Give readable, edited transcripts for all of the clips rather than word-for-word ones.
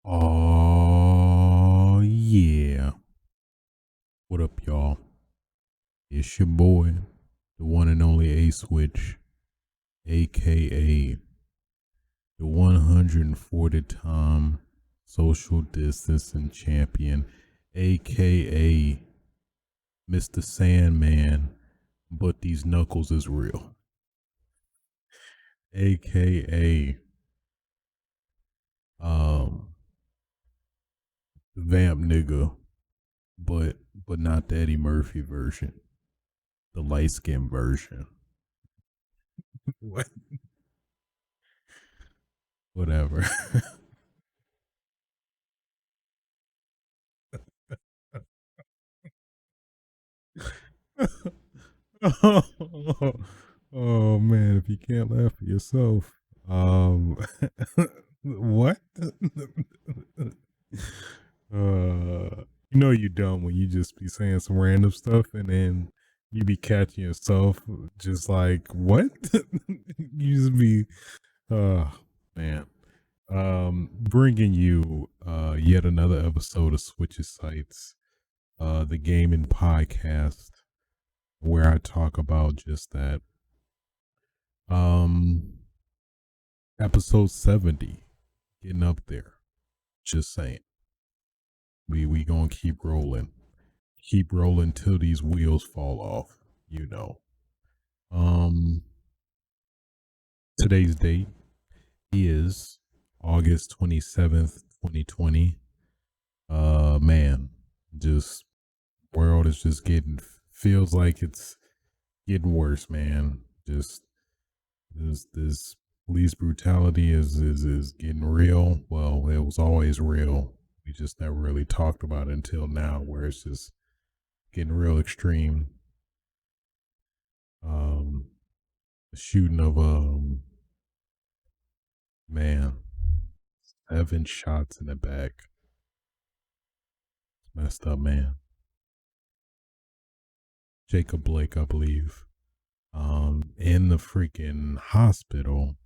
Oh, yeah. What up, y'all? It's your boy, the one and only A Switch, aka the 140 time social distancing champion, aka Mr. Sandman, but these knuckles is real, aka um Vamp nigga, but not the Eddie Murphy version, the light skin version. What? Whatever. Oh man, if you can't laugh at yourself, um, what? You know you dumb when you just be saying some random stuff and then you be catching yourself just like what? You just be, oh man. Bringing you yet another episode of Switches Sites, the gaming podcast where I talk about just that. Um, episode 70, getting up there. Just saying, we gonna keep rolling till these wheels fall off. You know. Um, today's date is August 27th, 2020. Man, just world is just getting feels like it's getting worse, man. Just this police brutality is getting real. Well, it was always real. We just never really talked about it until now, where it's just getting real extreme. Um, the shooting of man, 7 shots in the back. It's messed up, man. Jacob Blake, I believe, in the freaking hospital.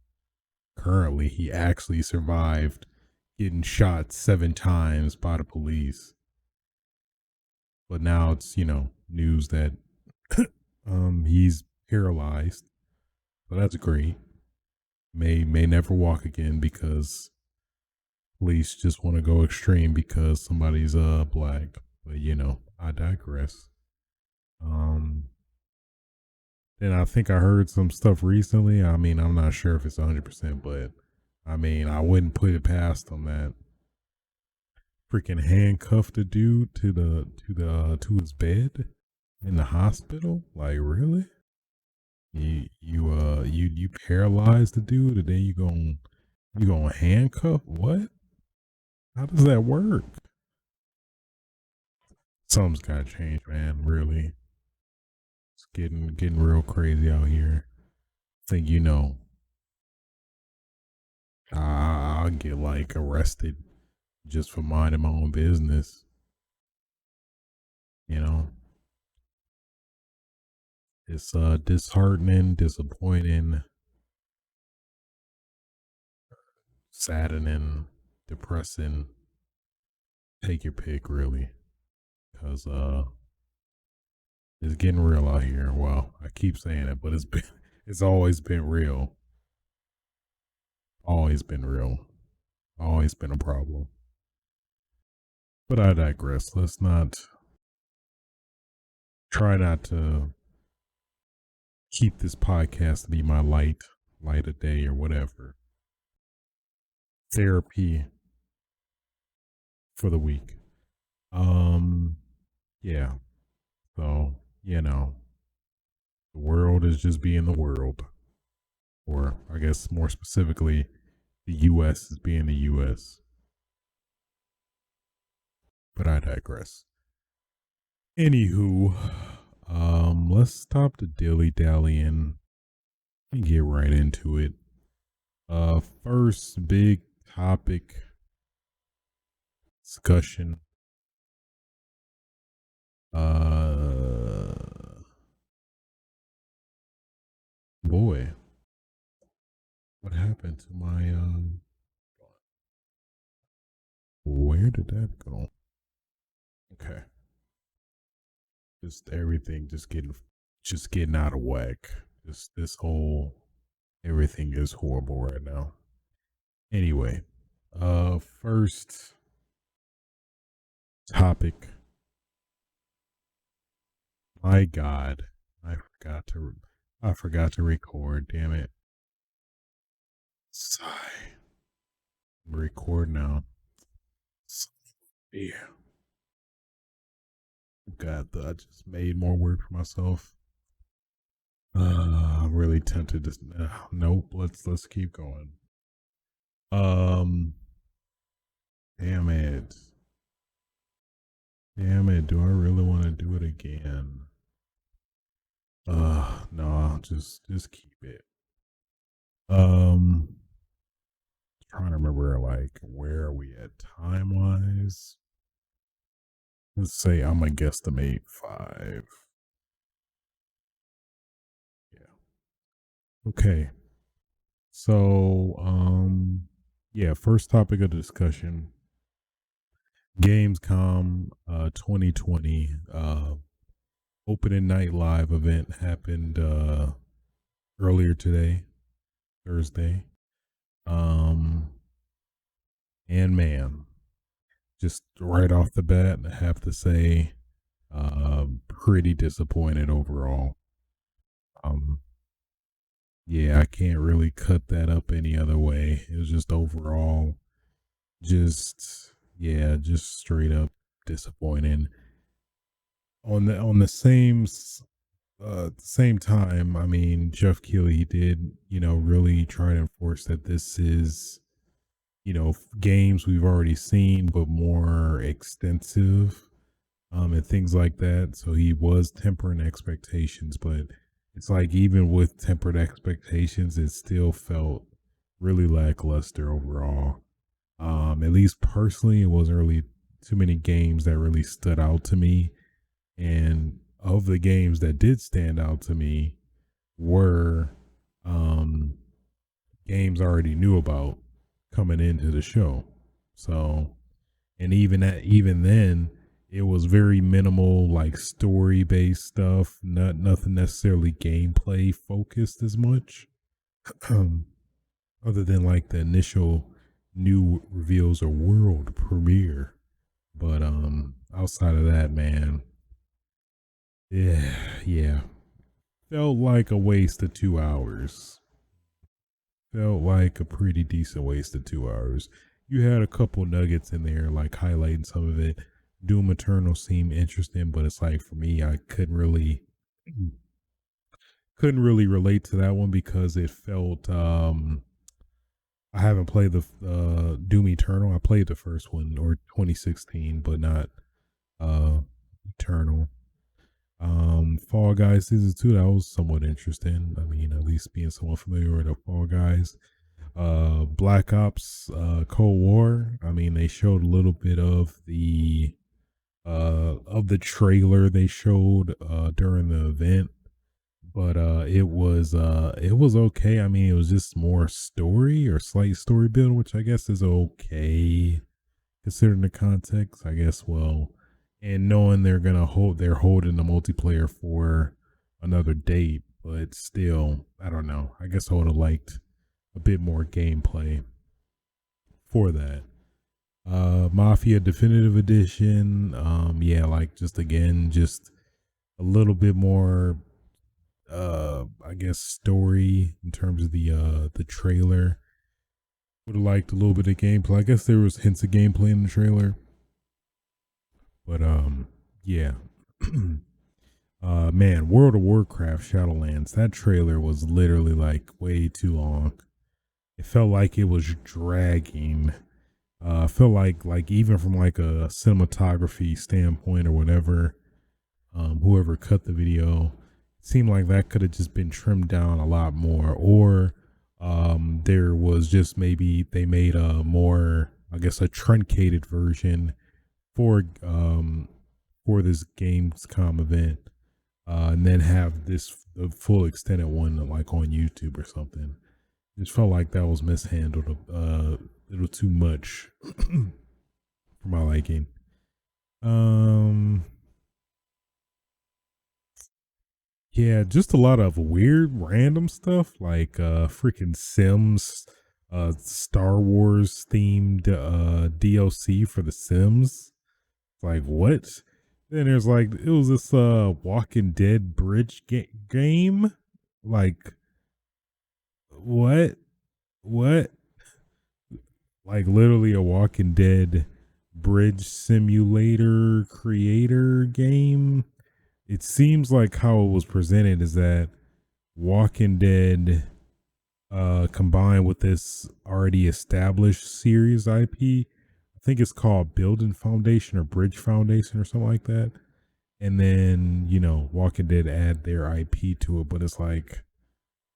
Currently, he actually survived getting shot 7 times by the police. But now it's, news that he's paralyzed. So that's great. May never walk again because police just want to go extreme because somebody's black. But I digress. Then I think I heard some stuff recently. I mean, I'm not sure if it's 100%, but I mean, I wouldn't put it past them that freaking handcuffed the dude to his bed in the hospital. Like, really? You paralyzed the dude, and then you gonna handcuff? What? How does that work? Something's gotta change, man. Really, it's getting real crazy out here. Think I'll get like arrested just for minding my own business. You know, it's disheartening, disappointing, saddening, depressing. Take your pick, really, because it's getting real out here. Well, I keep saying it, but it's always been real. Always been real. Always been a problem. But I digress. Let's not try not to keep this podcast to be my light of day or whatever. Therapy for the week. Yeah. So, the world is just being the world. Or I guess more specifically, the US is being the US. But I digress. Anywho, let's stop the dilly dallying and get right into it. First big topic discussion. Boy, what happened to my Where did that go? Okay. Just everything just getting out of whack. Just this whole everything is horrible right now. Anyway, first topic. My God, I forgot to record. Damn it. Sigh. Record now. Yeah. God, I just made more work for myself. I'm really tempted to. Nope. Let's keep going. Um. Damn it. Damn it. Do I really want to do it again? No. Just keep it. Trying to remember like where are we at time wise? Let's say I'm gonna guesstimate 5. Yeah. Okay. So, yeah, first topic of discussion. Gamescom 2020 opening night live event happened earlier today, Thursday. And man, just right off the bat, I have to say, pretty disappointed overall. Yeah, I can't really cut that up any other way. It was just overall, just straight up disappointing. On the same time, I mean, Jeff Keighley did, really try to enforce that this is, games we've already seen, but more extensive, and things like that. So he was tempering expectations, but it's like even with tempered expectations, it still felt really lackluster overall. At least personally, it wasn't really too many games that really stood out to me. And of the games that did stand out to me were games I already knew about coming into the show. So, and even then, it was very minimal, like story based stuff, nothing necessarily gameplay focused as much. Other than like the initial new reveals or world premiere. But outside of that, man, yeah. Felt like a waste of 2 hours. Felt like a pretty decent waste of 2 hours. You had a couple nuggets in there, like highlighting some of it. Doom Eternal seemed interesting, but it's like for me, I couldn't really relate to that one because it felt I haven't played the Doom Eternal. I played the first one or 2016, but not Eternal. Fall Guys season 2, that was somewhat interesting. I mean, at least being somewhat familiar with the Fall Guys. Black Ops Cold War. I mean, they showed a little bit of the trailer they showed during the event, but it was okay. I mean, it was just more story or slight story build, which I guess is okay considering the context. I guess, well, and knowing they're holding the multiplayer for another date, but still, I don't know. I guess I would have liked a bit more gameplay for that. Mafia Definitive Edition. Yeah, like just a little bit more I guess story in terms of the trailer. Would have liked a little bit of gameplay. I guess there was hints of gameplay in the trailer. But yeah. Man, World of Warcraft Shadowlands, that trailer was literally like way too long. It felt like it was dragging. I felt like even from like a cinematography standpoint or whatever, whoever cut the video, it seemed like that could have just been trimmed down a lot more. Or there was just maybe they made a more, I guess, a truncated version for this Gamescom event, and then have the full extended one like on YouTube or something. It just felt like that was mishandled a little too much. for my liking. Um, yeah, just a lot of weird, random stuff like freaking Sims, Star Wars themed DLC for the Sims. Like what? Then there's like it was this Walking Dead bridge game. Like what? What? Like literally a Walking Dead bridge simulator creator game. It seems like how it was presented is that Walking Dead combined with this already established series IP. I think it's called Building Foundation or Bridge Foundation or something like that. And then, Walking Dead add their IP to it, but it's like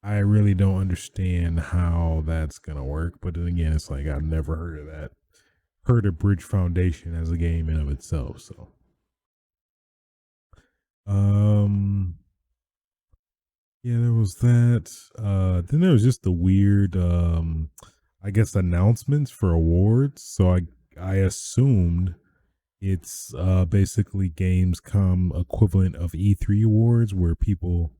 I really don't understand how that's gonna work. But then again, it's like I've never heard of that. Heard of Bridge Foundation as a game in of itself. So um yeah, there was that. Then there was just the weird I guess announcements for awards. So I assumed it's basically Gamescom equivalent of E3 awards where people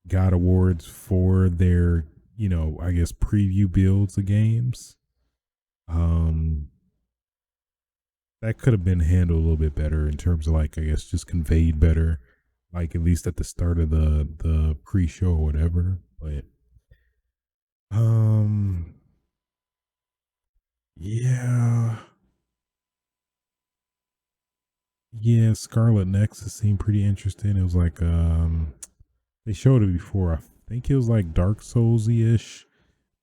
got awards for their, I guess preview builds of games. Um that could have been handled a little bit better in terms of like I guess just conveyed better, like at least at the start of the pre-show or whatever. But um yeah. Yeah, Scarlet Nexus seemed pretty interesting. It was like they showed it before. I think it was like Dark Souls-y ish,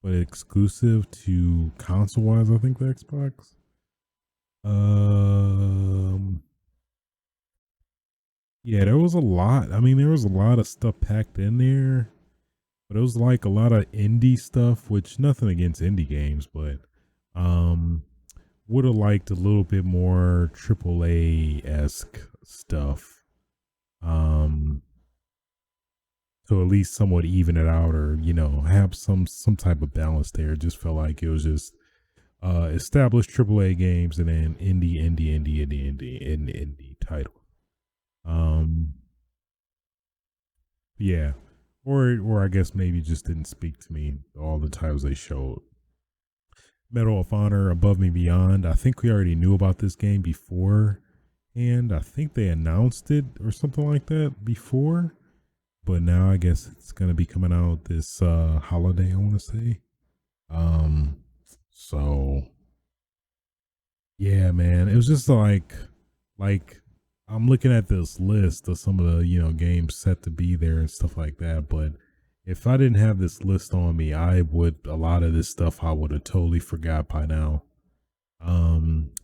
but exclusive to console wise, I think the Xbox. Um yeah, there was a lot. I mean, there was a lot of stuff packed in there, but it was like a lot of indie stuff, which nothing against indie games, but um would have liked a little bit more AAA esque stuff. Um to at least somewhat even it out or, have some type of balance there. It just felt like it was just established AAA games and then indie title. Um yeah. Or I guess maybe just didn't speak to me all the times they showed. Medal of Honor Above Me Beyond. I think we already knew about this game before, and I think they announced it or something like that before. But now I guess it's gonna be coming out this holiday, I wanna say. So yeah, man. It was just like I'm looking at this list of some of the, games set to be there and stuff like that, but if I didn't have this list on me, I would a lot of this stuff I would have totally forgot by now.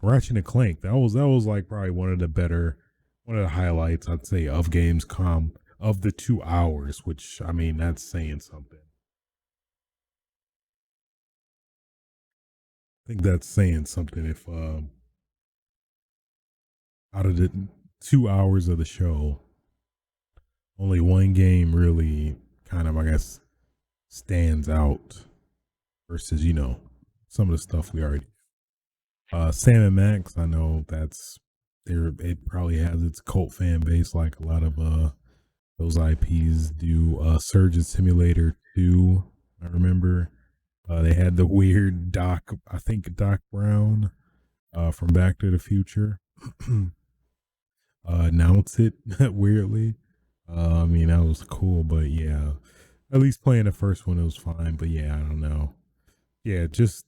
Ratchet and Clank, that was like probably one of the highlights I'd say of Gamescom of the 2 hours, which I mean that's saying something. I think that's saying something if out of the 2 hours of the show, only one game really kind of I guess stands out versus, some of the stuff we already Sam and Max, I know that's there it probably has its cult fan base like a lot of those IPs do. Surgeon Simulator 2, I remember. They had the weird Doc, I think Doc Brown from Back to the Future announce it weirdly. I mean, that was cool, but yeah, at least playing the first one, it was fine. But yeah, I don't know. Yeah, it just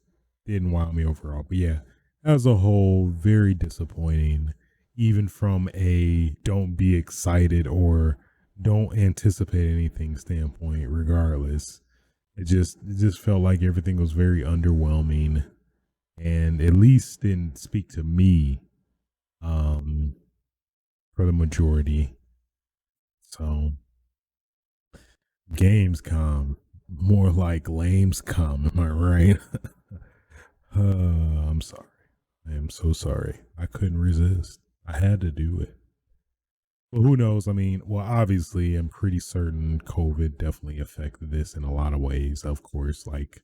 didn't wow me overall. But yeah, as a whole, very disappointing, even from a don't be excited or don't anticipate anything standpoint, regardless. It just felt like everything was very underwhelming and at least didn't speak to me um for the majority. So Gamescom, more like Lamescom, am I right? I'm sorry. I am so sorry. I couldn't resist. I had to do it. Well, who knows? I mean, well, obviously, I'm pretty certain COVID definitely affected this in a lot of ways. Of course, like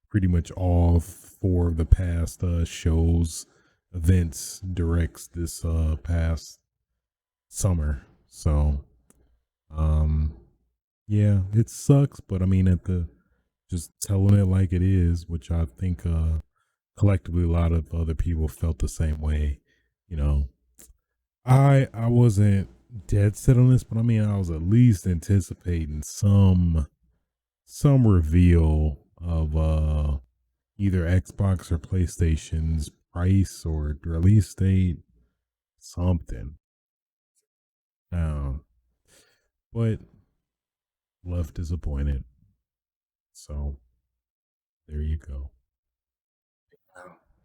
pretty much all four of the past shows events directs this past summer. So um yeah, it sucks, but I mean at the just telling it like it is, which I think collectively a lot of other people felt the same way. You know, I wasn't dead set on this, but I mean I was at least anticipating some reveal of either Xbox or PlayStation's price or release date, something. Um, but left disappointed. So there you go.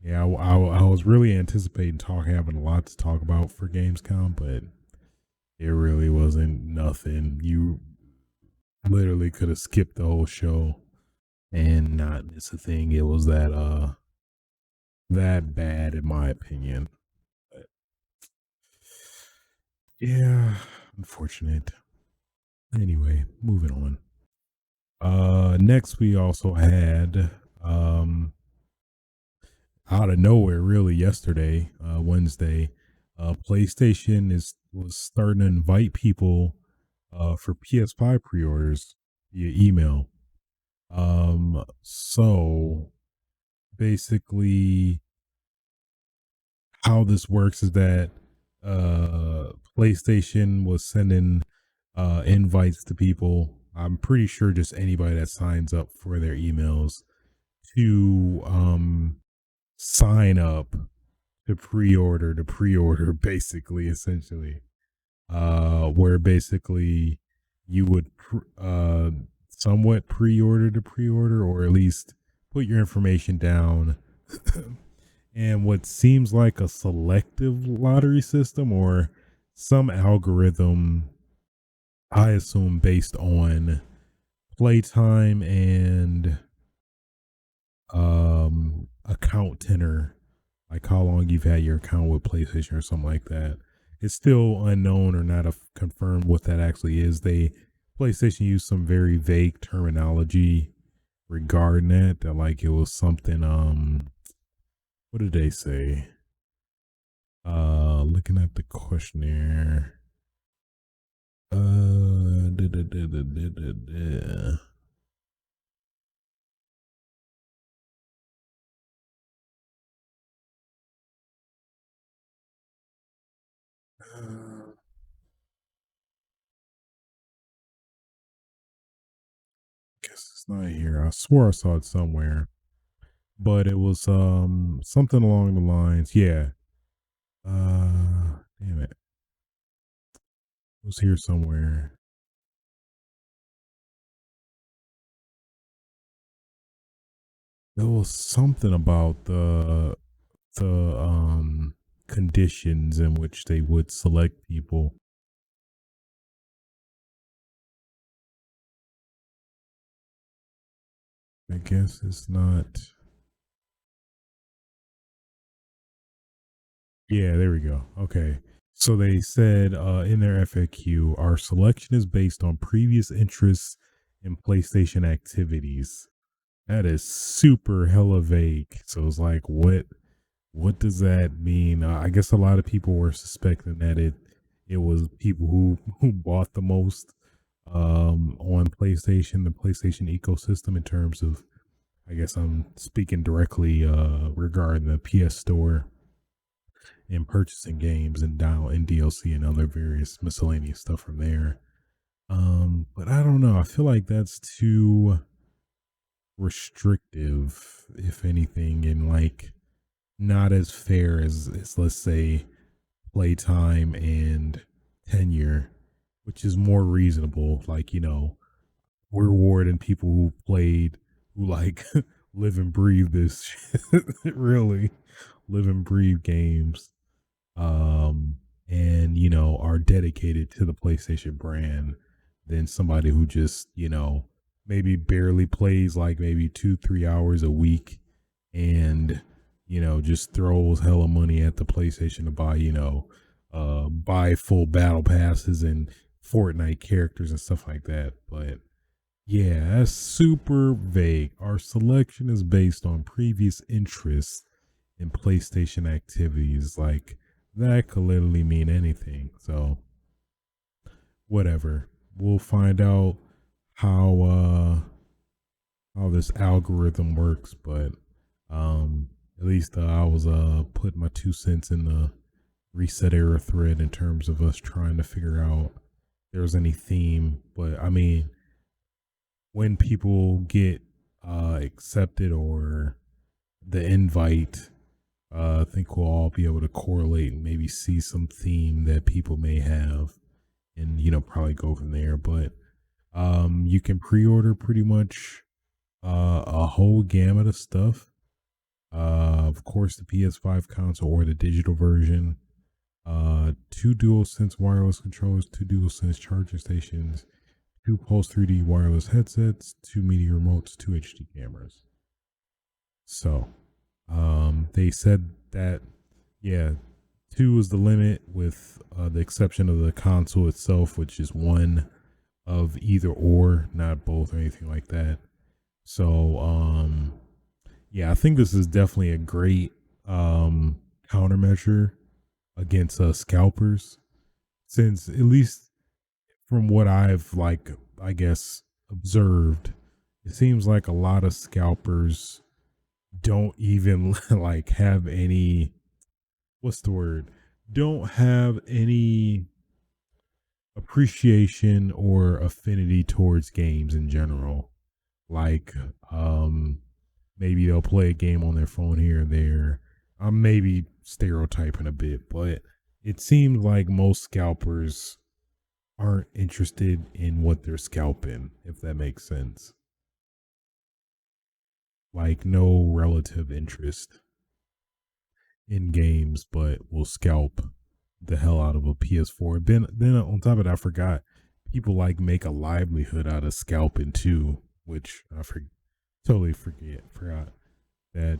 Yeah, I was really anticipating having a lot to talk about for Gamescom, but it really wasn't nothing. You literally could have skipped the whole show and not miss a thing. It was that bad in my opinion. But yeah, unfortunate. Anyway, moving on. Next we also had out of nowhere, really yesterday, Wednesday, PlayStation was starting to invite people for PS5 pre-orders via email. So basically, how this works is that PlayStation was sending invites to people. I'm pretty sure just anybody that signs up for their emails to sign up to pre-order basically essentially where basically you would somewhat pre-order to pre-order or at least put your information down and what seems like a selective lottery system or some algorithm, I assume based on playtime and account tenor, like how long you've had your account with PlayStation or something like that. It's still unknown or not confirmed what that actually is. PlayStation used some very vague terminology regarding that like it was something what did they say? Looking at the questionnaire. Da, da, da, da, da, da, da. Guess it's not here. I swore I saw it somewhere, but it was something along the lines. Yeah. Damn it. It was here somewhere. There was something about the conditions in which they would select people. I guess it's not. Yeah, there we go. Okay. So they said in their FAQ, our selection is based on previous interests in PlayStation activities. That is super hella vague. So it's like, what does that mean? I guess a lot of people were suspecting that it was people who bought the most on PlayStation, the PlayStation ecosystem in terms of, I guess I'm speaking directly regarding the PS Store and purchasing games and down and DLC and other various miscellaneous stuff from there. But I don't know. I feel like that's too restrictive, if anything, and like not as fair as let's say playtime and tenure, which is more reasonable. Like, we're rewarding people who played, who like live and breathe this shit, really live and breathe games, and are dedicated to the PlayStation brand than somebody who just maybe barely plays like maybe 2-3 hours a week and just throws hella money at the PlayStation to buy buy full battle passes and Fortnite characters and stuff like that. But yeah, that's super vague. Our selection is based on previous interests in PlayStation activities. Like that could literally mean anything. So whatever. We'll find out how this algorithm works, but at least I was putting my 2 cents in the reset error thread in terms of us trying to figure out if there's any theme. But I mean, when people get accepted or the invite, I think we'll all be able to correlate and maybe see some theme that people may have, and probably go from there. But you can pre-order pretty much a whole gamut of stuff. Of course, the PS5 console or the digital version. 2 DualSense wireless controllers, 2 DualSense charging stations, 2 Pulse 3D wireless headsets, 2 media remotes, 2 HD cameras. So, they said that, yeah, 2 is the limit, with the exception of the console itself, which is one of either or, not both or anything like that. So, yeah, I think this is definitely a great countermeasure against scalpers, since at least from what I've I guess observed, it seems like a lot of scalpers don't even have any, what's the word, don't have any appreciation or affinity towards games in general. Like maybe they'll play a game on their phone here and there. I'm maybe stereotyping a bit, but it seems like most scalpers aren't interested in what they're scalping, if that makes sense. Like no relative interest in games, but will scalp the hell out of a PS4. Then on top of that, I forgot people make a livelihood out of scalping too, which I totally forgot that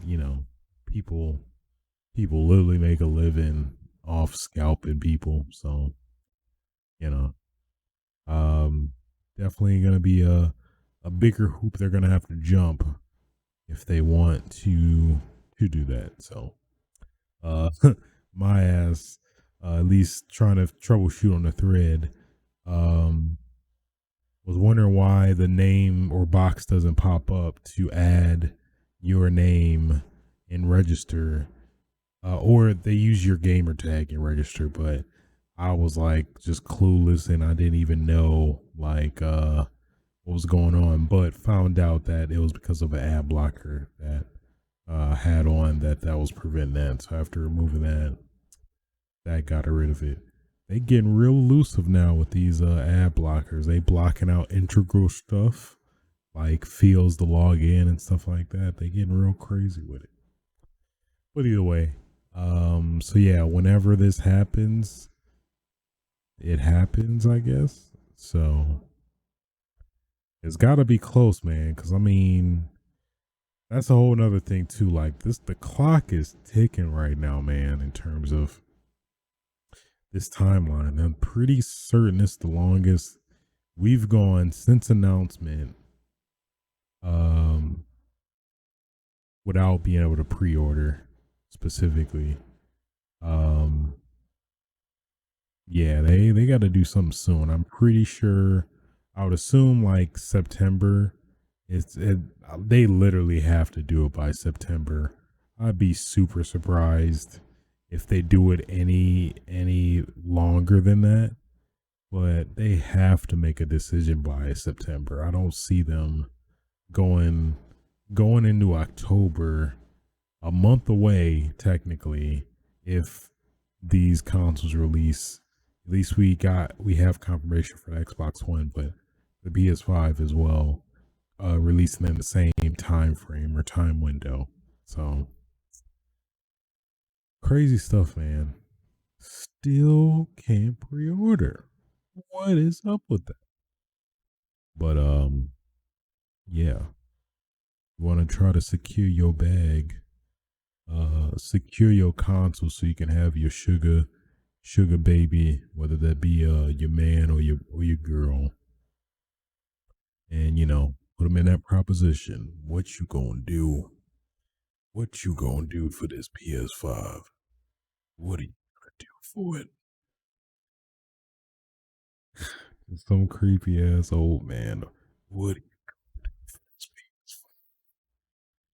people literally make a living off scalping people. So definitely gonna be a bigger hoop they're gonna have to jump if they want to do that. So my ass, at least trying to troubleshoot on the thread, was wondering why the name or box doesn't pop up to add your name and register, or they use your gamer tag and register, but I was just clueless and I didn't even know what was going on, but found out that it was because of an ad blocker that had on that was preventing that. So after removing that got rid of it. They getting real elusive now with these ad blockers. They blocking out integral stuff like fields to log in and stuff like that. They getting real crazy with it. But either way, so yeah, whenever this happens, it happens, I guess. So it's got to be close, man. Because I mean, that's a whole nother thing too. The clock is ticking right now, man. In terms of this timeline, I'm pretty certain it's the longest we've gone since announcement, without being able to pre-order specifically. Yeah, they got to do something soon. I'm pretty sure. I would assume September. They literally have to do it by September. I'd be super surprised if they do it any longer than that. But they have to make a decision by September. I don't see them going into October, a month away technically, if these consoles release. At least we have confirmation for the Xbox One, but the PS5 as well, releasing in the same time frame or time window. So crazy stuff, man. Still can't pre-order. What is up with that? But yeah. You want to try to secure your bag, secure your console so you can have your sugar baby, whether that be your man or your girl, and put them in that proposition. What you gonna do? What you gonna do for this PS5? What are you gonna do for it? Some creepy ass old man. What are you gonna do for this PS5?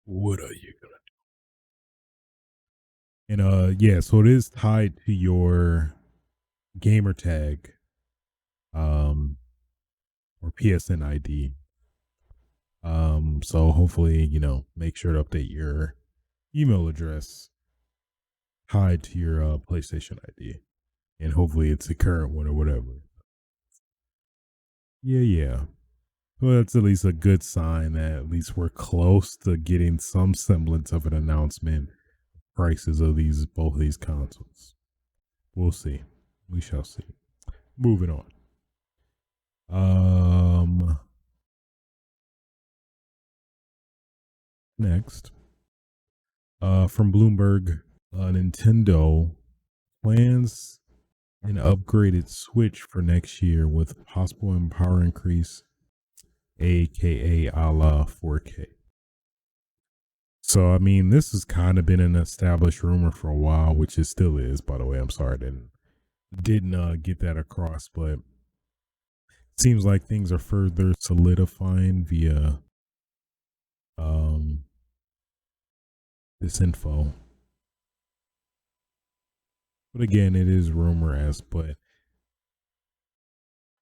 What are you gonna do? And yeah, so it is tied to your gamer tag, um, or PSN ID. So hopefully, make sure to update your email address tied to your PlayStation ID. And hopefully it's a current one or whatever. Yeah, yeah. Well, that's at least a good sign that at least we're close to getting some semblance of an announcement prices of both of these consoles. We'll see. We shall see. Moving on. Next, from Bloomberg, Nintendo plans an upgraded Switch for next year with possible power increase, aka a la 4K. So, I mean, this has kind of been an established rumor for a while, which it still is, by the way. I'm sorry I didn't get that across, but it seems like things are further solidifying via this info. But again, it is but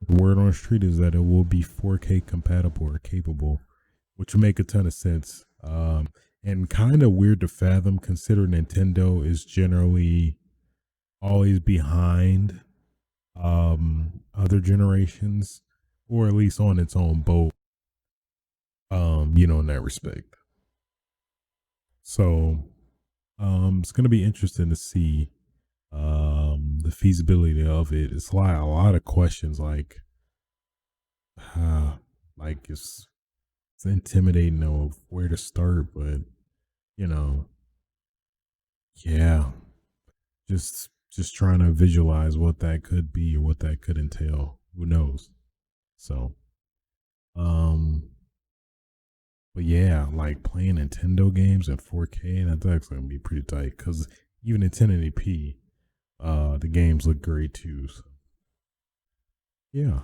the word on the street is that it will be 4K compatible or capable, which would make a ton of sense. And kind of weird to fathom considering Nintendo is generally always behind other generations, or at least on its own boat, in that respect. So it's gonna be interesting to see the feasibility of it. It's like a lot of questions like it's intimidating of where to start, but yeah, just trying to visualize what that could be or what that could entail. Who knows? So, but yeah, like playing Nintendo games at 4K, that's actually gonna be pretty tight because even in 1080p, the games look great too. So. Yeah.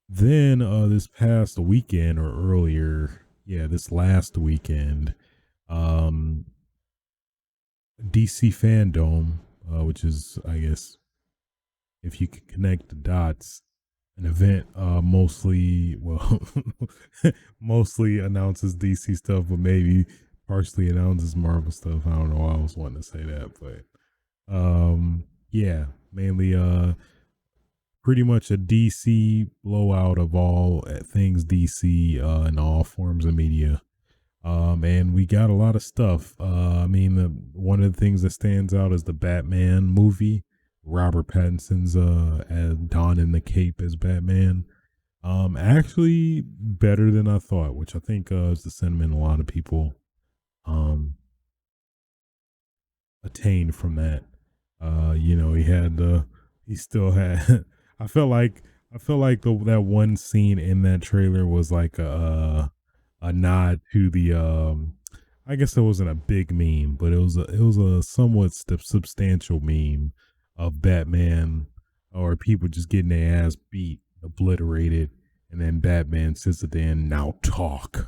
Then this past weekend or earlier, this last weekend, DC Fandom, which is, I guess, if you can connect the dots, an event mostly mostly announces DC stuff, but maybe partially announces Marvel stuff. I don't know why I was wanting to say that, but mainly pretty much a DC blowout of all things DC in all forms of media. And we got a lot of stuff. I mean, one of the things that stands out is the Batman movie. Robert Pattinson's as Don in the Cape as Batman. Actually better than I thought, which I think is the sentiment a lot of people attained from that. He still had I felt like that one scene in that trailer was like a nod to the I guess it wasn't a big meme, but it was a somewhat substantial meme of Batman or people just getting their ass beat, obliterated, and then Batman sits there and now talk.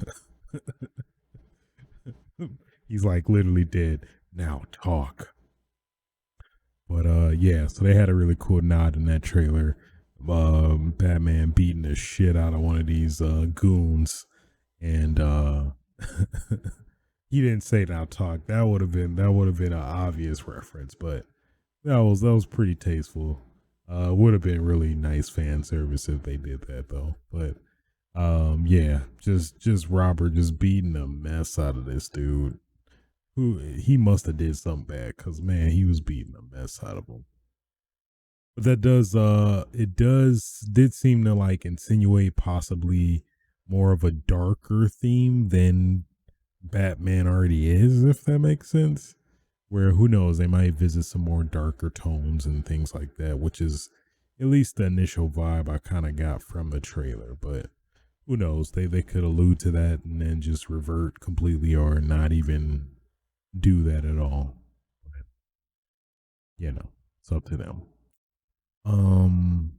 He's like literally dead. Now talk. But so they had a really cool nod in that trailer. Batman beating the shit out of one of these goons, and he didn't say now talk. That would have been an obvious reference, but that was pretty tasteful. Would have been really nice fan service if they did that though. But just Robert just beating the mess out of this dude. Who he must have did something bad because man, he was beating the mess out of him. But that did seem to like insinuate possibly more of a darker theme than Batman already is, if that makes sense. Where who knows, they might visit some more darker tones and things like that, which is at least the initial vibe I kind of got from the trailer. But who knows, they could allude to that and then just revert completely or not even do that at all. But, it's up to them. Um,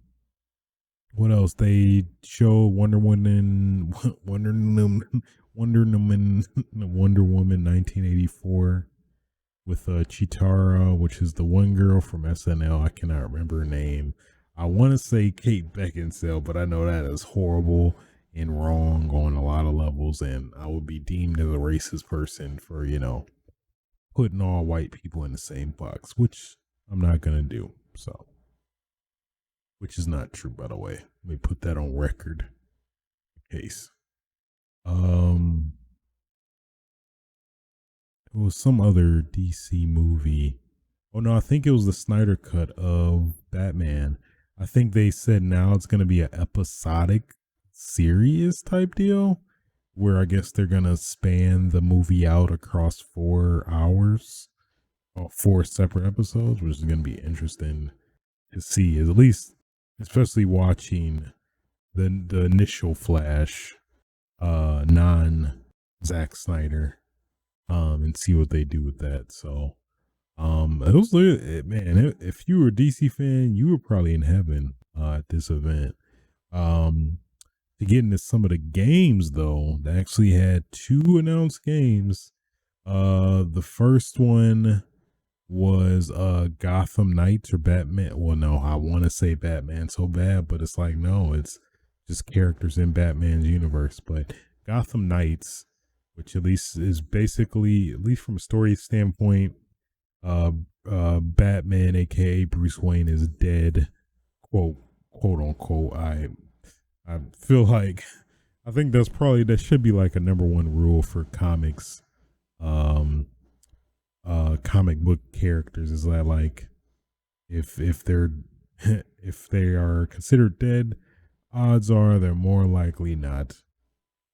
what else? They show Wonder Woman, Wonder Woman 1984 with Chitara, which is the one girl from SNL. I cannot remember her name. I want to say Kate Beckinsale, but I know that is horrible and wrong on a lot of levels, and I would be deemed as a racist person for, putting all white people in the same box, which I'm not going to do. So, which is not true, by the way. Let me put that on record in case. It was some other DC movie. Oh no, I think it was the Snyder cut of Batman. I think they said now it's going to be an episodic series type deal where I guess they're going to span the movie out across 4 hours or 4 separate episodes, which is going to be interesting to see, at least, especially watching the initial Flash, non Zack Snyder, and see what they do with that. So, it was man. If you were a DC fan, you were probably in heaven at this event. To get into some of the games though, they actually had 2 announced games. The first one was Gotham Knights or Batman. Well, no, I want to say Batman so bad, but it's like no, it's just characters in Batman's universe. But Gotham Knights, which at least is basically, at least from a story standpoint, Batman, aka Bruce Wayne, is dead, quote unquote. I feel like I think that should be like a number one rule for comics, comic book characters, is that like if they're if they are considered dead, odds are they're more likely not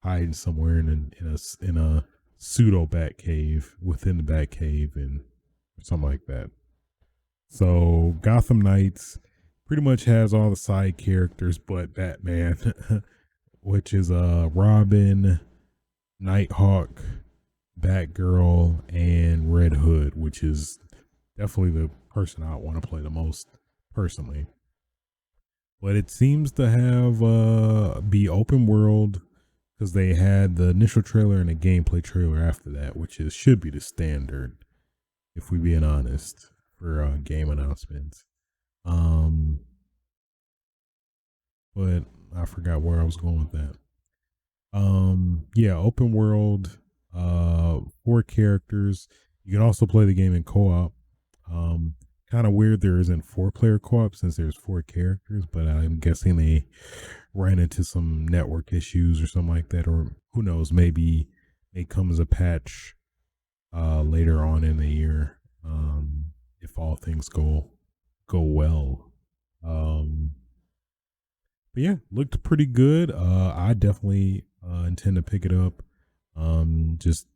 hiding somewhere in a pseudo bat cave within the bat cave and something like that. So Gotham Knights pretty much has all the side characters but Batman, which is Robin, Nighthawk, Batgirl, and Red Hood, which is definitely the person I want to play the most personally. But it seems to have be open world because they had the initial trailer and a gameplay trailer after that, which should be the standard, if we being honest, for game announcements. But I forgot where I was going with that. Yeah, open world, 4 characters. You can also play the game in co-op. Kind of weird there isn't 4-player co-op since there's 4 characters, but I'm guessing they ran into some network issues or something like that, or who knows, maybe it comes a patch later on in the year, if all things go well. But yeah, looked pretty good. I definitely intend to pick it up. Just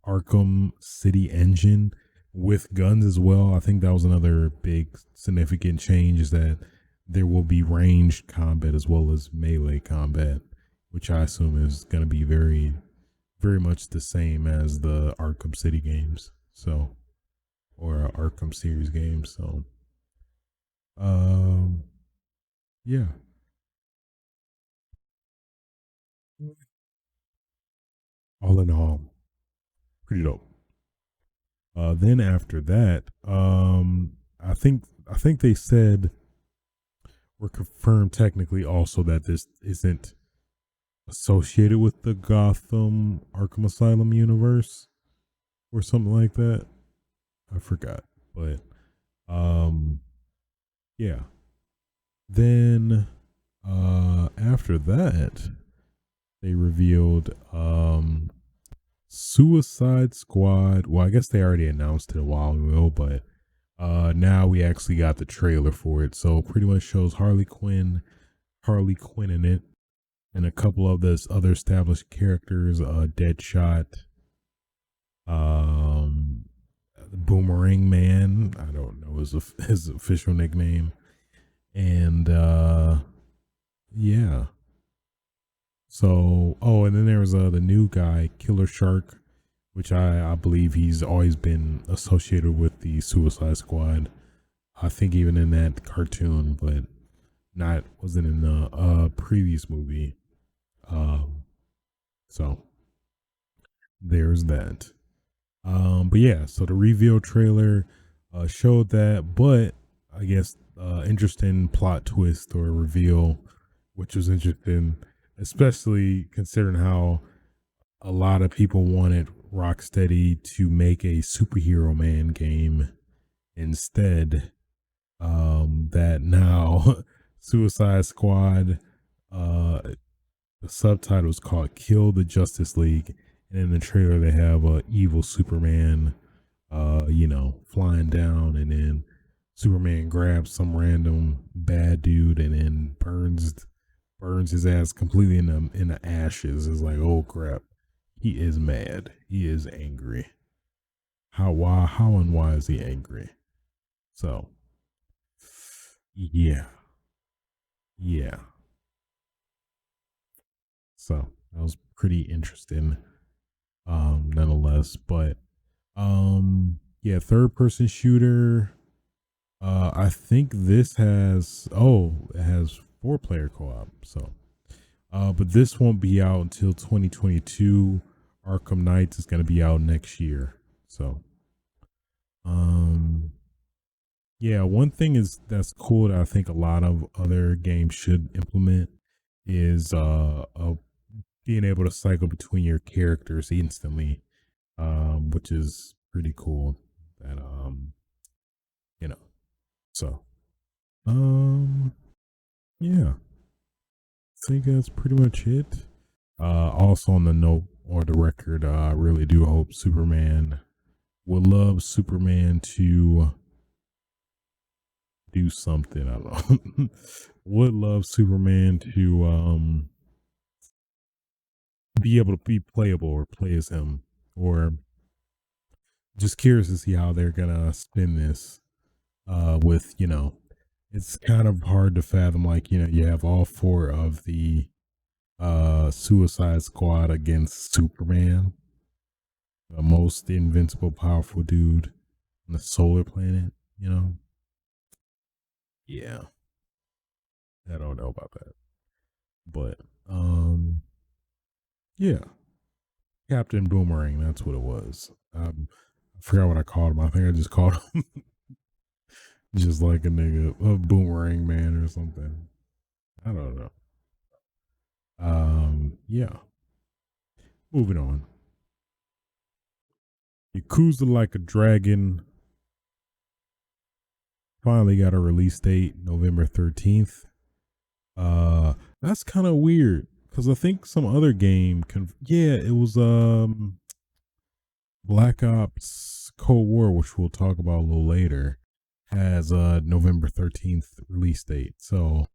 Arkham City engine with guns as well. I think that was another big significant change, is that there will be ranged combat as well as melee combat, which I assume is going to be very, very much the same as the Arkham City games. So, or Arkham series games. So, yeah. All in all, pretty dope. Then after that, I think they said, or confirmed technically also, that this isn't associated with the Gotham Arkham Asylum universe or something like that. I forgot, but yeah. Then after that, they revealed Suicide Squad. Well, I guess they already announced it a while ago, but now we actually got the trailer for it. So pretty much shows Harley Quinn in it, and a couple of those other established characters, Deadshot, Boomerang Man, I don't know his official nickname, and yeah. So, and then there was the new guy, Killer Shark, which I believe he's always been associated with the Suicide Squad. I think even in that cartoon, but wasn't in the previous movie. So there's that. But yeah, so the reveal trailer showed that, but I guess interesting plot twist or reveal, which was interesting, especially considering how a lot of people wanted Rocksteady to make a superhero man game instead. That now Suicide Squad, the subtitle is called Kill the Justice League, and in the trailer they have evil Superman, flying down, and then Superman grabs some random bad dude and then burns his ass completely in the ashes. It's like, oh crap, he is mad, he is angry. How and why is he angry? So yeah. So that was pretty interesting, nonetheless. But yeah, third person shooter. I think this it has 4-player co-op. So but this won't be out until 2022. Arkham Knights is gonna be out next year. So yeah, one thing that's cool that I think a lot of other games should implement is being able to cycle between your characters instantly, which is pretty cool. That you know, so yeah, I think that's pretty much it. Also on the note or the record, I really do hope Superman would love Superman to do something. I don't know. Would love Superman to be able to be playable or play as him, or just curious to see how they're gonna spin this. With it's kind of hard to fathom. Like you have all 4 of the Suicide Squad against Superman, the most invincible, powerful dude on the solar planet. Yeah, I don't know about that, but yeah, Captain Boomerang. That's what it was. I forgot what I called him. I think I just called him just like a nigga, a boomerang man or something. I don't know. Yeah. Moving on. Yakuza Like a Dragon finally got a release date, November 13th. That's kind of weird because I think some other game it was Black Ops Cold War, which we'll talk about a little later, has a November 13th release date. So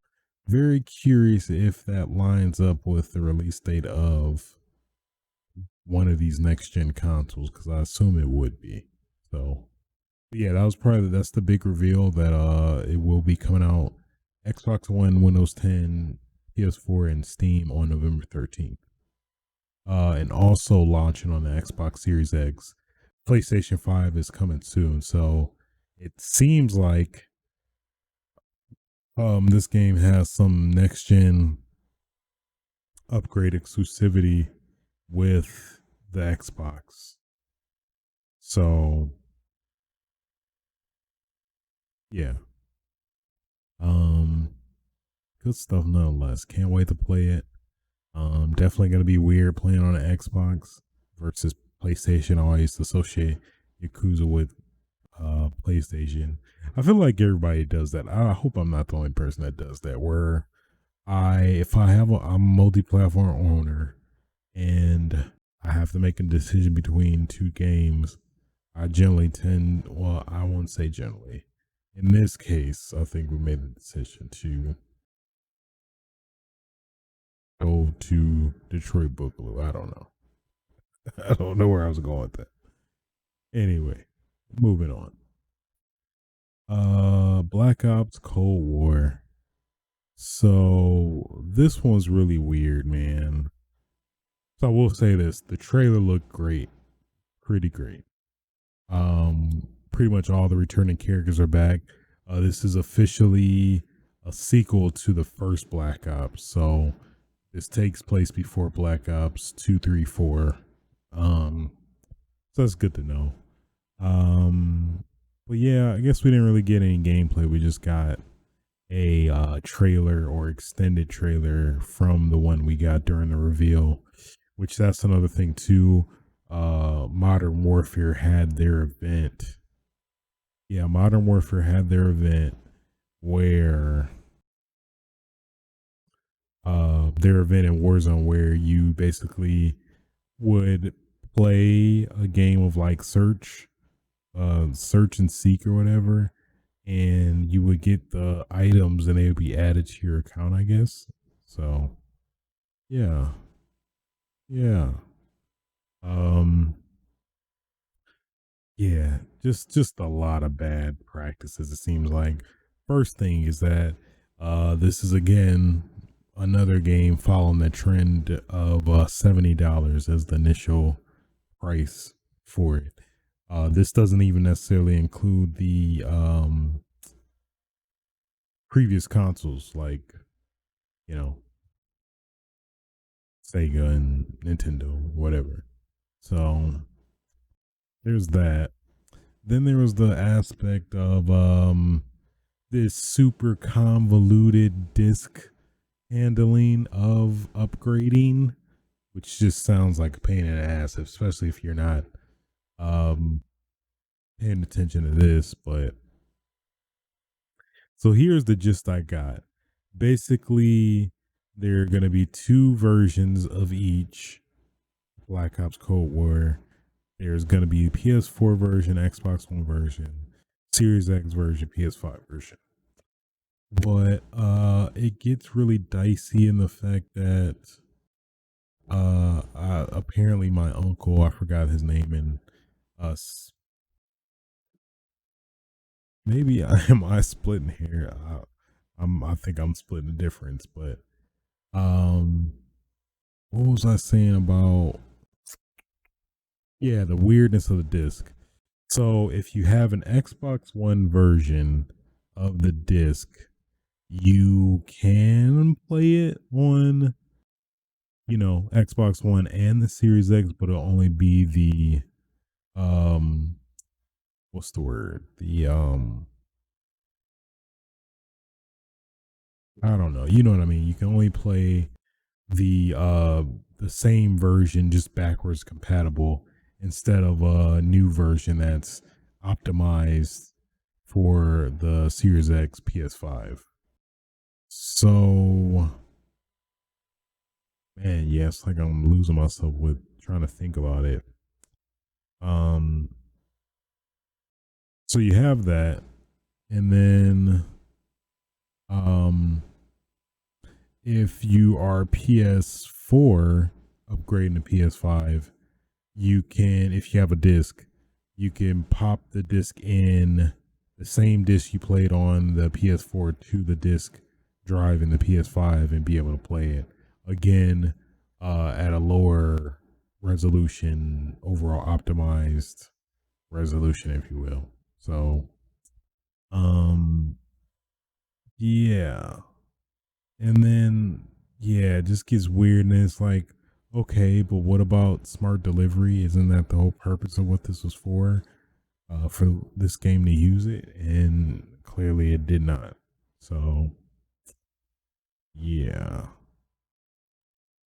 very curious if that lines up with the release date of one of these next gen consoles, because I assume it would be. So yeah, that's the big reveal, that it will be coming out Xbox One, Windows 10, PS4, and Steam on November 13th. And also launching on the Xbox Series X. PlayStation 5 is coming soon. So it seems like this game has some next gen upgrade exclusivity with the Xbox. So yeah. Good stuff nonetheless. Can't wait to play it. Definitely gonna be weird playing on an Xbox versus PlayStation. I always associate Yakuza with PlayStation. I feel like everybody does that. I hope I'm not the only person that does that. Where if I'm a multi-platform owner and I have to make a decision between 2 games, I won't say generally. In this case, I think we made the decision to go to Detroit Boogaloo. I don't know. I don't know where I was going with that. Anyway, moving on. Black Ops Cold War. So this one's really weird, man. So I will say this: the trailer looked great. pretty great. Pretty much all the returning characters are back. This is officially a sequel to the first Black Ops, so this takes place before Black Ops 2, 3, 4. So that's good to know. But yeah, I guess we didn't really get any gameplay. We just got a trailer or extended trailer from the one we got during the reveal, which that's another thing too. Modern Warfare had their event. Yeah, Modern Warfare had their event where their event in Warzone where you basically would play a game of like search and seek or whatever, and you would get the items and they would be added to your account, I guess. So yeah. Yeah. Um yeah, just a lot of bad practices, it seems like. First thing is that this is again another game following the trend of $70 as the initial price for it. This doesn't even necessarily include the previous consoles like, you know, Sega and Nintendo, whatever. So there's that. Then there was the aspect of this super convoluted disc handling of upgrading, which just sounds like a pain in the ass, especially if you're not um paying attention to this. But so here's the gist I got. Basically, there are going to be two versions of each Black Ops Cold War. There's going to be a PS4 version, Xbox One version, Series X version, PS5 version. But it gets really dicey in the fact that apparently my uncle, I forgot his name, and us, maybe I splitting here. I think I'm splitting the difference, but um what was I saying about, yeah, the weirdness of the disc. So if you have an Xbox One version of the disc, you can play it on, Xbox One and the Series X, but it'll only be the um what's the word? The I don't know. You know what I mean? You can only play the same version, just backwards compatible, instead of a new version that's optimized for the Series X PS5. So man, yes, like I'm losing myself with trying to think about it. Um so you have that, and then um if you are PS4 upgrading to PS5, you can, if you have a disc, you can pop the disc in, the same disc you played on the PS4 to the disc drive in the PS5 and be able to play it again at a lower resolution, overall optimized resolution, if you will. So, um, yeah. And then, yeah, it just gets weird. And it's like, okay, but what about smart delivery? Isn't that the whole purpose of what this was for this game to use it? And clearly it did not. So, yeah.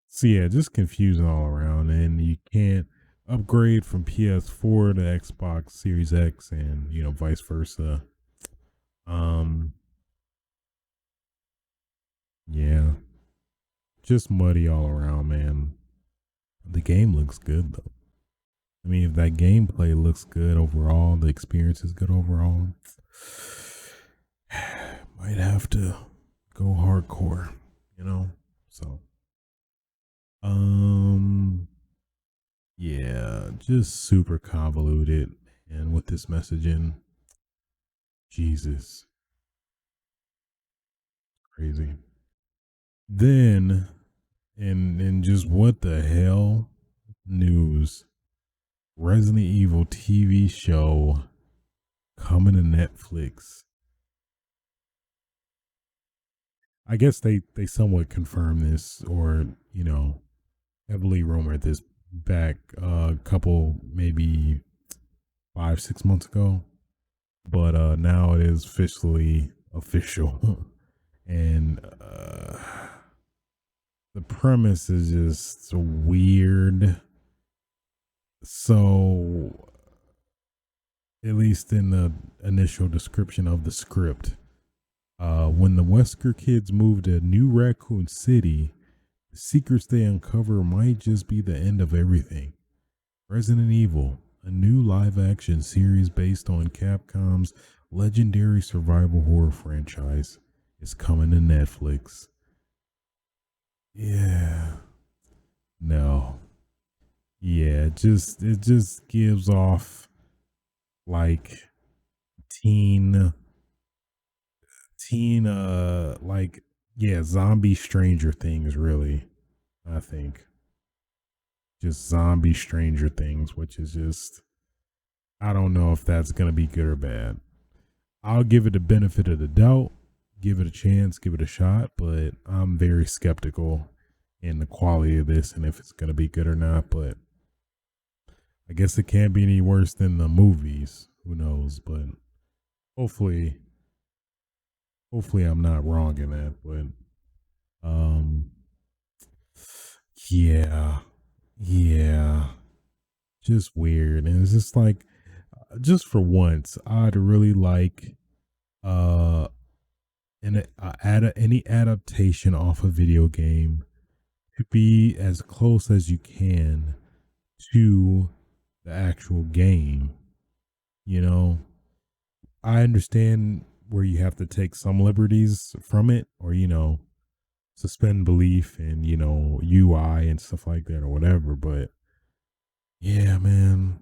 So, yeah, just confusing all around. And you can't upgrade from PS4 to Xbox Series X and, vice versa. Um, yeah, just muddy all around, man. The game looks good though. I mean, if that gameplay looks good overall, the experience is good overall, might have to go hardcore, you know? So, um, yeah, just super convoluted. And with this messaging, Jesus, crazy. Then, and just what the hell news, Resident Evil TV show coming to Netflix. I guess they somewhat confirmed this, or heavily rumored this back a couple, maybe 5-6 months ago, but now it is officially official. And the premise is just weird. So, at least in the initial description of the script, when the Wesker kids move to New Raccoon City, the secrets they uncover might just be the end of everything. Resident Evil, a new live-action series based on Capcom's legendary survival horror franchise, is coming to Netflix. Yeah. No. Yeah, it just gives off like teen like, yeah, zombie Stranger Things, really. I think just zombie Stranger Things, which is just, I don't know if that's gonna be good or bad. I'll give it the benefit of the doubt, give it a chance, give it a shot, but I'm very skeptical in the quality of this and if it's gonna be good or not. But I guess it can't be any worse than the movies. Who knows? But hopefully I'm not wrong in that. But um yeah. Just weird. And it's just like, just for once, I'd really like uh any adaptation off a video game to be as close as you can to the actual game. You know, I understand where you have to take some liberties from it, or suspend belief and UI and stuff like that or whatever. But yeah, man,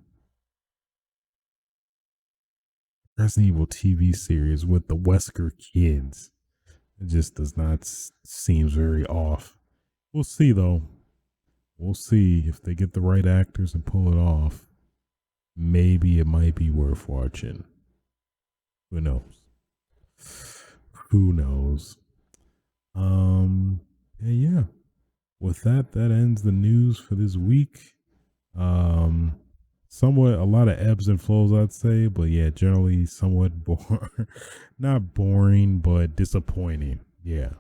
Resident Evil TV series with the Wesker kids, it just does not seems very off. We'll see though. We'll see if they get the right actors and pull it off. Maybe it might be worth watching. Who knows? Who knows? Yeah. With that ends the news for this week. Somewhat a lot of ebbs and flows, I'd say, but yeah, generally somewhat not boring, but disappointing. Yeah.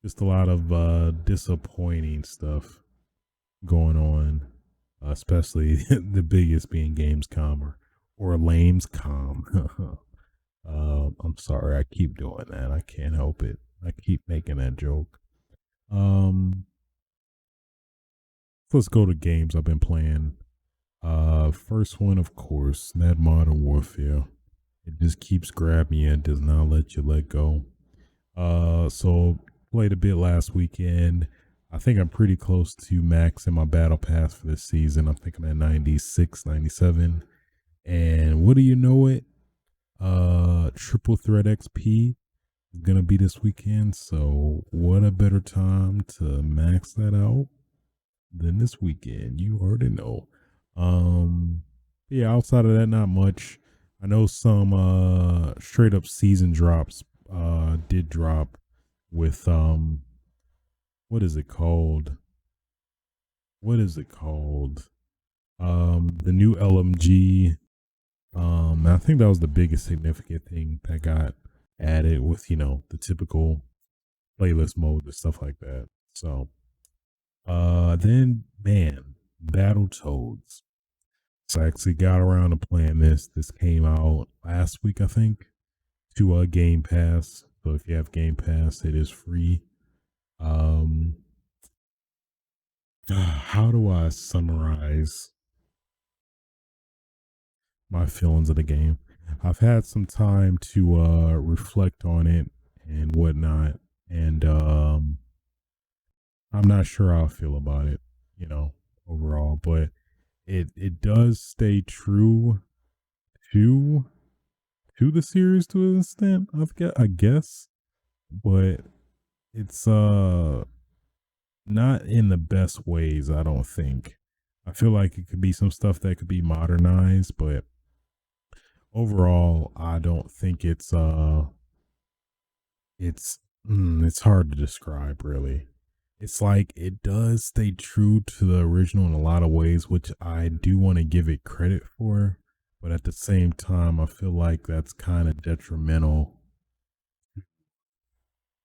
Just a lot of disappointing stuff going on. Especially the biggest being Gamescom or Lamescom. I'm sorry, I keep doing that. I can't help it. I keep making that joke. Let's go to games I've been playing. First one, of course, that Modern Warfare. It just keeps grabbing you and does not let you let go. So played a bit last weekend. I think I'm pretty close to max in my battle pass for this season. I think I'm at 96, 97. And what do you know it? Triple Threat XP is gonna be this weekend. So what a better time to max that out than this weekend. You already know. Yeah, outside of that, not much. I know some straight up season drops did drop with what is it called? The new LMG. I think that was the biggest significant thing that got added with, the typical playlist mode and stuff like that. So then man, Battletoads. So I actually got around to playing this. This came out last week, I think, to Game Pass. So if you have Game Pass, it is free. How do I summarize my feelings of the game? I've had some time to reflect on it and whatnot, and I'm not sure how I feel about it, overall, but it does stay true to the series to an extent, I guess, but it's not in the best ways, I don't think. I feel like it could be some stuff that could be modernized, but overall, I don't think it's it's hard to describe really. It's like it does stay true to the original in a lot of ways, which I do want to give it credit for, but at the same time, I feel like that's kind of detrimental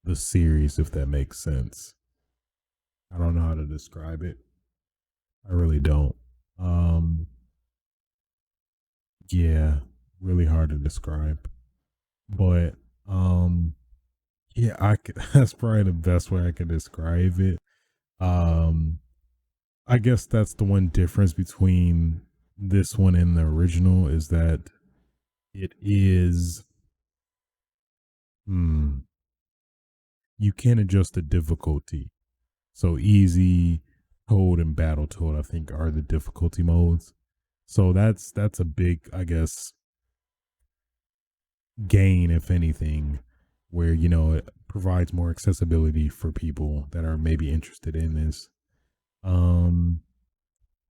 the series, if that makes sense. I don't know how to describe it. I really don't. Um, yeah, really hard to describe. But yeah, I could, that's probably the best way I could describe it. Um, I guess that's the one difference between this one and the original is that it is hmm, you can adjust the difficulty. So easy, Toad, and Battletoad, I think, are the difficulty modes. So that's a big, I guess, gain, if anything, where it provides more accessibility for people that are maybe interested in this. Um,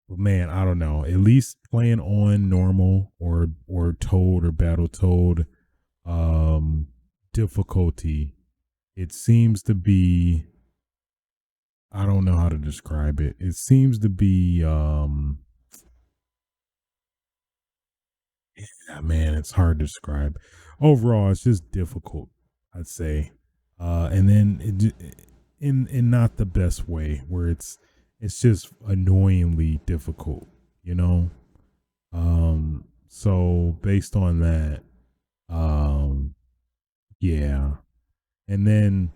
but man, I don't know. At least playing on normal or Toad or Battletoad difficulty, it seems to be. I don't know how to describe it. It seems to be yeah, man, it's hard to describe. Overall, it's just difficult, I'd say. And then in not the best way, where it's just annoyingly difficult, you know. So based on that, um, yeah. And then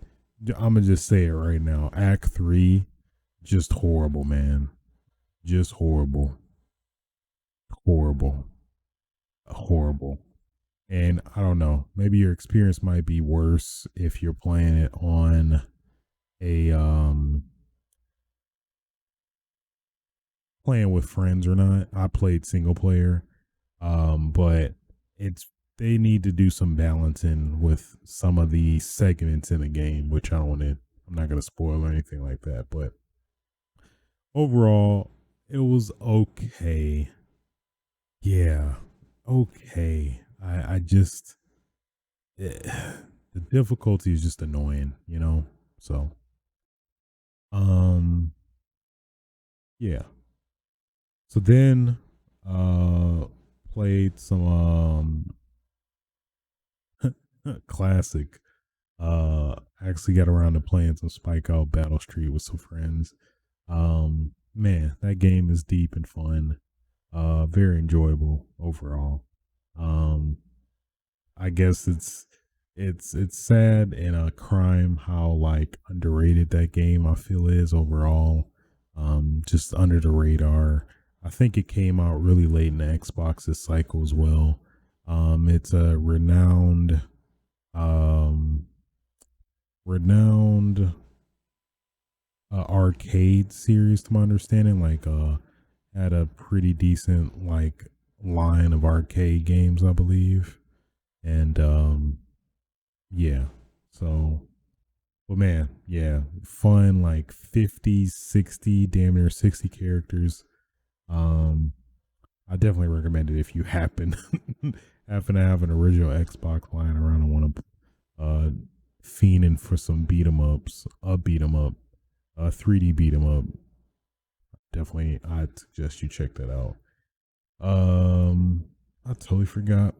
I'm gonna just say it right now. Act 3, just horrible, man. Just horrible, horrible, horrible. And I don't know, maybe your experience might be worse if you're playing it on a playing with friends or not. I played single player, but it's they need to do some balancing with some of the segments in the game, which I don't want to. I'm not gonna spoil or anything like that, but overall, it was okay. Yeah, okay. I just the difficulty is just annoying, you know. So, um, yeah. So then, uh, played some classic. Actually got around to playing some Spikeout Battle Street with some friends. Man, that game is deep and fun. Very enjoyable overall. Um, I guess it's sad and a crime how like underrated that game I feel is overall. Just under the radar. I think it came out really late in the Xbox's cycle as well. It's a um renowned arcade series to my understanding. Like had a pretty decent like line of arcade games, I believe. And yeah. So but man, yeah, fun like 50, 60, damn near 60 characters. Um I definitely recommend it if you happen to have an original Xbox lying around and want to fiending for some beat 'em ups, a beat 'em up, a 3D beat 'em up. Definitely, I'd suggest you check that out. I totally forgot.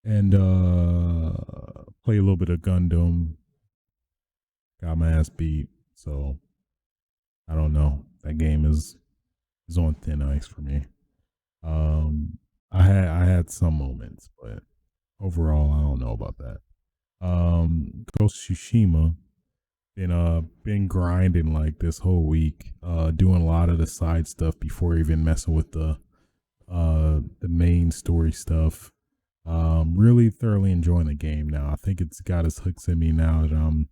And play a little bit of Gundam. Got my ass beat, so I don't know. That game is on thin ice for me. Um, I had some moments, but overall, I don't know about that. Ghost of Tsushima been grinding like this whole week, doing a lot of the side stuff before even messing with the main story stuff. Really thoroughly enjoying the game now. I think it's got its hooks in me now that I'm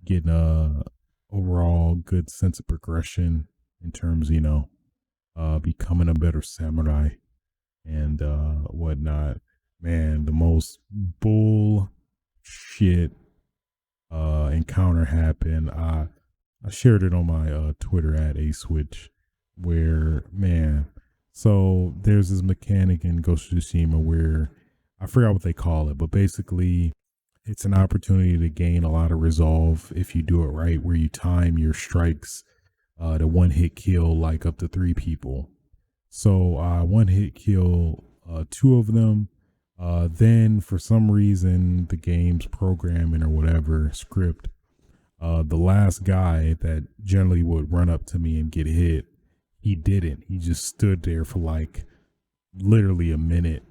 getting a overall good sense of progression in terms, becoming a better samurai and whatnot. Man, the most bull shit encounter happened. I shared it on my Twitter at a switch where, man, so there's this mechanic in Ghost of Tsushima where I forgot what they call it, but basically it's an opportunity to gain a lot of resolve if you do it right, where you time your strikes to one hit kill like up to 3 people. So one hit kill 2 of them. Then for some reason the game's programming or whatever script, the last guy that generally would run up to me and get hit, he didn't. He just stood there for like literally a minute.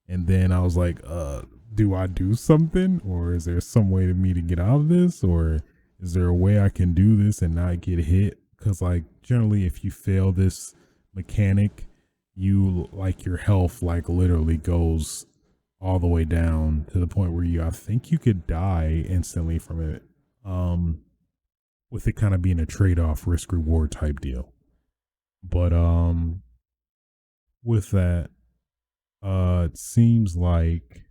And then I was like, do I do something? Or is there some way to me to get out of this? Or is there a way I can do this and not get hit? Because like generally if you fail this mechanic, you like your health like literally goes all the way down to the point where I think you could die instantly from it. With it kind of being a trade-off risk reward type deal. But with that, it seems like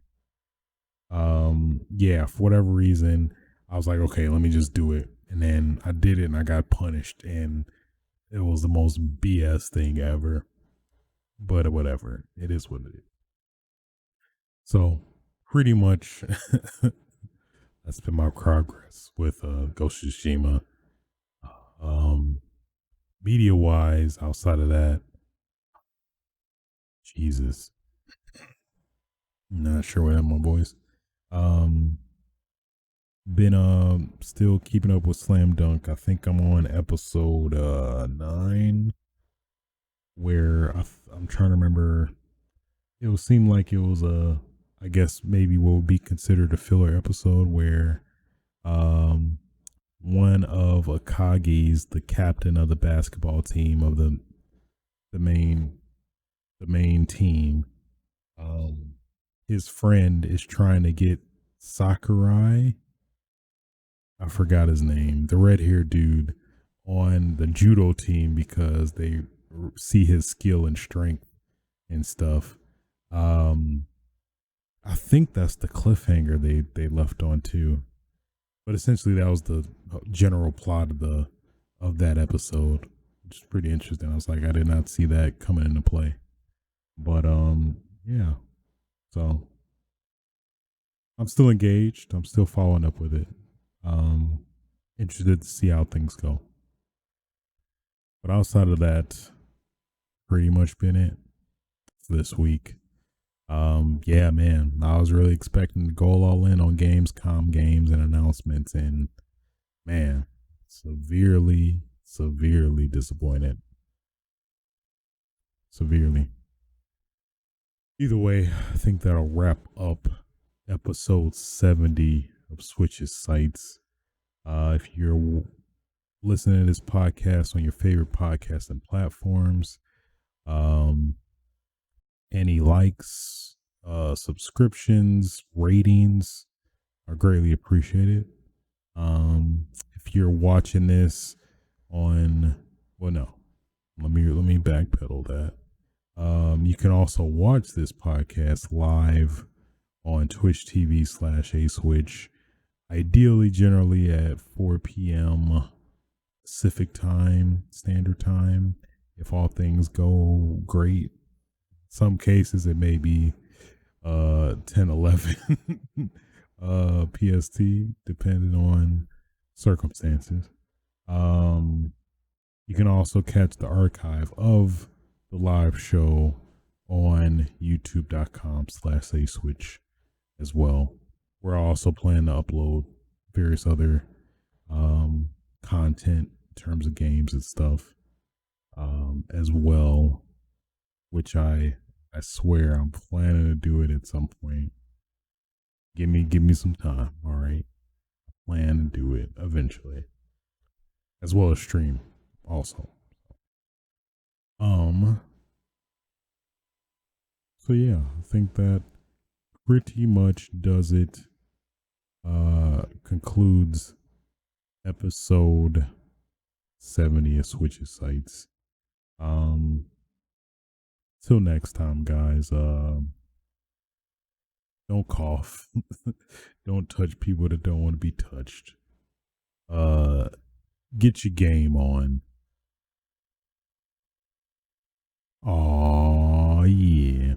yeah, for whatever reason, I was like, okay, let me just do it. And then I did it and I got punished and it was the most BS thing ever. But whatever. It is what it is. So pretty much that's been my progress with Ghost of Tsushima. Media wise, outside of that, Jesus, not sure what happened, my boys. Been still keeping up with Slam Dunk. I think I'm on episode 9, where I'm trying to remember. It would seem like it was I guess maybe what would be considered a filler episode where one of Akagi's, the captain of the basketball team of the main team, his friend is trying to get Sakurai, I forgot his name, the red haired dude, on the judo team because they see his skill and strength and stuff. I think that's the cliffhanger they left on too. But essentially that was the general plot of that episode, which is pretty interesting. I was like, I did not see that coming into play. But yeah. So I'm still engaged. I'm still following up with it. Interested to see how things go. But outside of that, pretty much been it for this week. Yeah, man, I was really expecting to go all in on Gamescom games and announcements, and man, severely disappointed. Severely. Either way, I think that'll wrap up episode 70 of Switch's Sites. If you're listening to this podcast on your favorite podcasting platforms, any likes, subscriptions, ratings are greatly appreciated. If you're watching this on, well, no, let me backpedal that. You can also watch this podcast live on Twitch TV/aswitch, ideally generally at 4 p.m. Pacific time, standard time, if all things go great. Some cases it may be 10-11 PST, depending on circumstances. You can also catch the archive of the live show on youtube.com/aswitch as well. We're also planning to upload various other content in terms of games and stuff as well, which I swear I'm planning to do it at some point. Give me some time, all right? I plan to do it eventually, as well as stream also. So yeah, I think that pretty much does it. Concludes episode 70 of Switch's Sites. Till next time, guys. Don't cough. Don't touch people that don't want to be touched. Get your game on. Oh yeah.